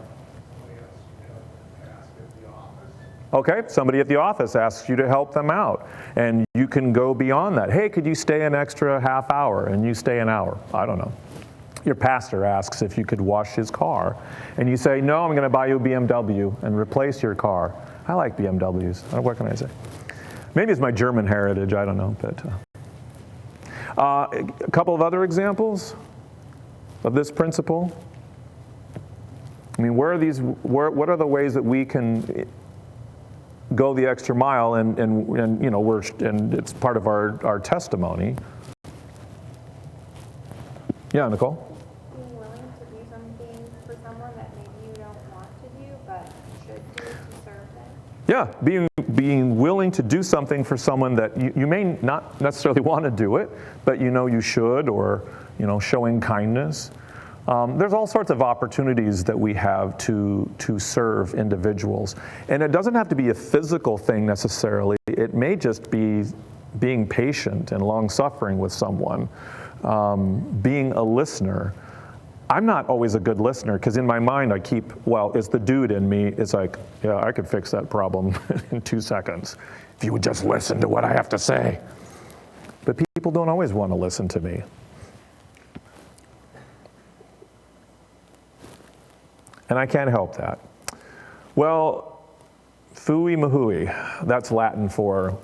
Okay, somebody at the office asks you to help them out, and you can go beyond that. Hey, could you stay an extra half hour? And you stay an hour. I don't know. Your pastor asks if you could wash his car, and you say, no, I'm going to buy you a BMW and replace your car. I like BMWs. What can I say? Maybe it's my German heritage. I don't know. But a couple of other examples. of this principle? I mean, what are the ways that we can go the extra mile and you know, and it's part of our testimony? Yeah, Nicole? Being willing to do something for someone that maybe you don't want to do, but should do to serve them. Yeah, being willing to do something for someone that you may not necessarily want to do it, but you know you should, or you know, showing kindness. There's all sorts of opportunities that we have to serve individuals. And it doesn't have to be a physical thing necessarily. It may just be being patient and long-suffering with someone, being a listener. I'm not always a good listener because in my mind I keep, well, it's the dude in me. It's like, yeah, I could fix that problem in 2 seconds if you would just listen to what I have to say. But people don't always want to listen to me. And I can't help that. Well, fui mahui, that's Latin for,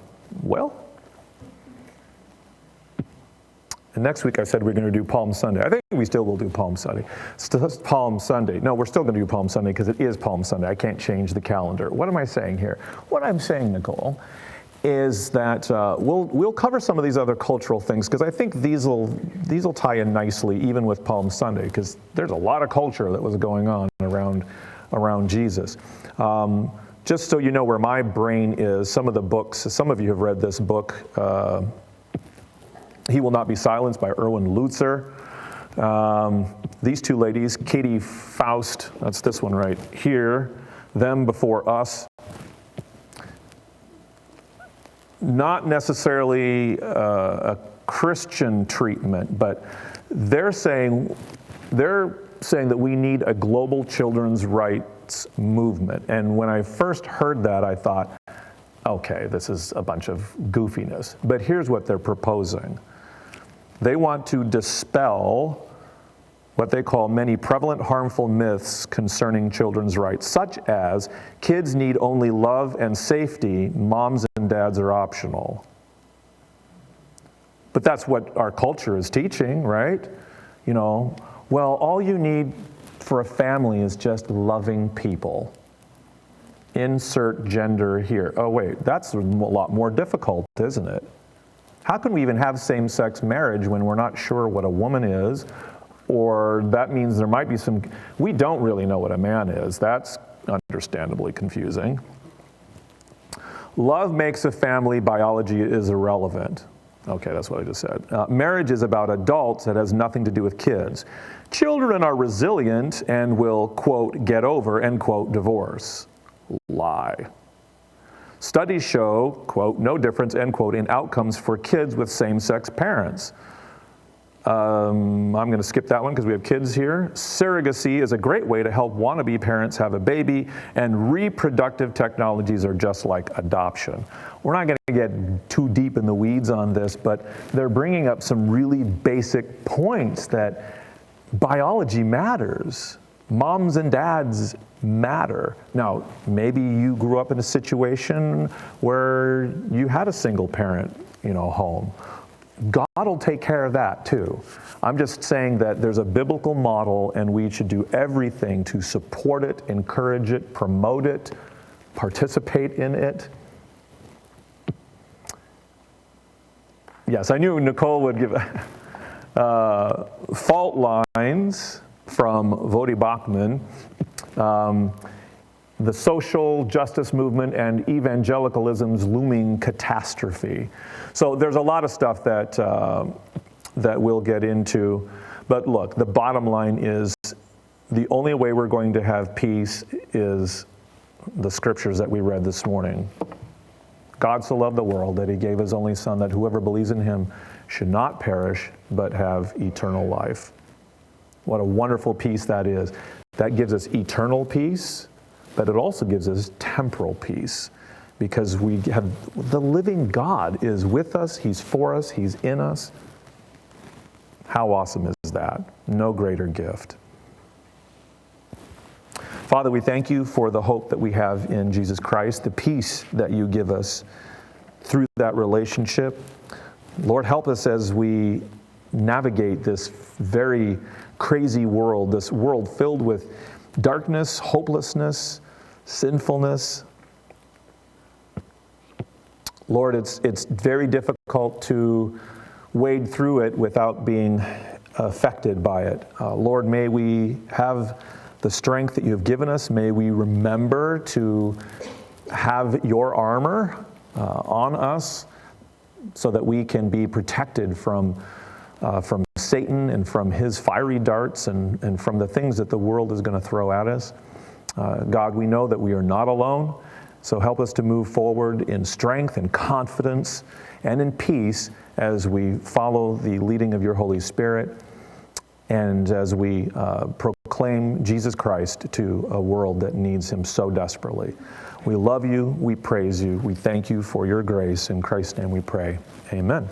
well. And next week I said we're going to do Palm Sunday. I think we still will do Palm Sunday. Palm Sunday. No, we're still going to do Palm Sunday because it is Palm Sunday. I can't change the calendar. What am I saying here? What I'm saying, Nicole, is that we'll cover some of these other cultural things because I think these will tie in nicely even with Palm Sunday because there's a lot of culture that was going on around Jesus. Just so you know where my brain is, some of the books, some of you have read this book, He Will Not Be Silenced by Erwin Lutzer. These two ladies, Katie Faust, that's this one right here, Them Before Us. Not necessarily a Christian treatment, but they're saying that we need a global children's rights movement. And when I first heard that, I thought, okay, this is a bunch of goofiness. But here's what they're proposing. They want to dispel what they call many prevalent harmful myths concerning children's rights, such as kids need only love and safety, moms and dads are optional. But that's what our culture is teaching, right? You know, well, all you need for a family is just loving people. Insert gender here. Oh wait, that's a lot more difficult, isn't it? How can we even have same-sex marriage when we're not sure what a woman is? Or that means there might be we don't really know what a man is. That's understandably confusing. Love makes a family, biology is irrelevant. Okay, that's what I just said. Marriage is about adults, it has nothing to do with kids. Children are resilient and will, quote, get over, end quote, divorce. Lie. Studies show, quote, no difference, end quote, in outcomes for kids with same-sex parents. I'm going to skip that one because we have kids here. Surrogacy is a great way to help wannabe parents have a baby, and reproductive technologies are just like adoption. We're not going to get too deep in the weeds on this, but they're bringing up some really basic points that biology matters. Moms and dads matter. Now, maybe you grew up in a situation where you had a single parent, home. God will take care of that too. I'm just saying that there's a biblical model and we should do everything to support it, encourage it, promote it, participate in it. Yes, I knew Nicole would give fault lines from Vodi Bachman, the social justice movement and evangelicalism's looming catastrophe. So there's a lot of stuff that we'll get into. But look, the bottom line is the only way we're going to have peace is the scriptures that we read this morning. God so loved the world that he gave his only son, that whoever believes in him should not perish but have eternal life. What a wonderful peace that is. That gives us eternal peace, but it also gives us temporal peace, because we have the living God is with us, he's for us, he's in us. How awesome is that? No greater gift. Father, we thank you for the hope that we have in Jesus Christ, the peace that you give us through that relationship. Lord, help us as we navigate this very crazy world, this world filled with darkness, hopelessness, sinfulness. Lord, it's very difficult to wade through it without being affected by it. Lord, may we have the strength that you have given us. May we remember to have your armor on us so that we can be protected from Satan and from his fiery darts and from the things that the world is going to throw at us. God, we know that we are not alone, so help us to move forward in strength and confidence and in peace as we follow the leading of your Holy Spirit and as we proclaim Jesus Christ to a world that needs him so desperately. We love you, we praise you, we thank you for your grace. In Christ's name we pray. Amen.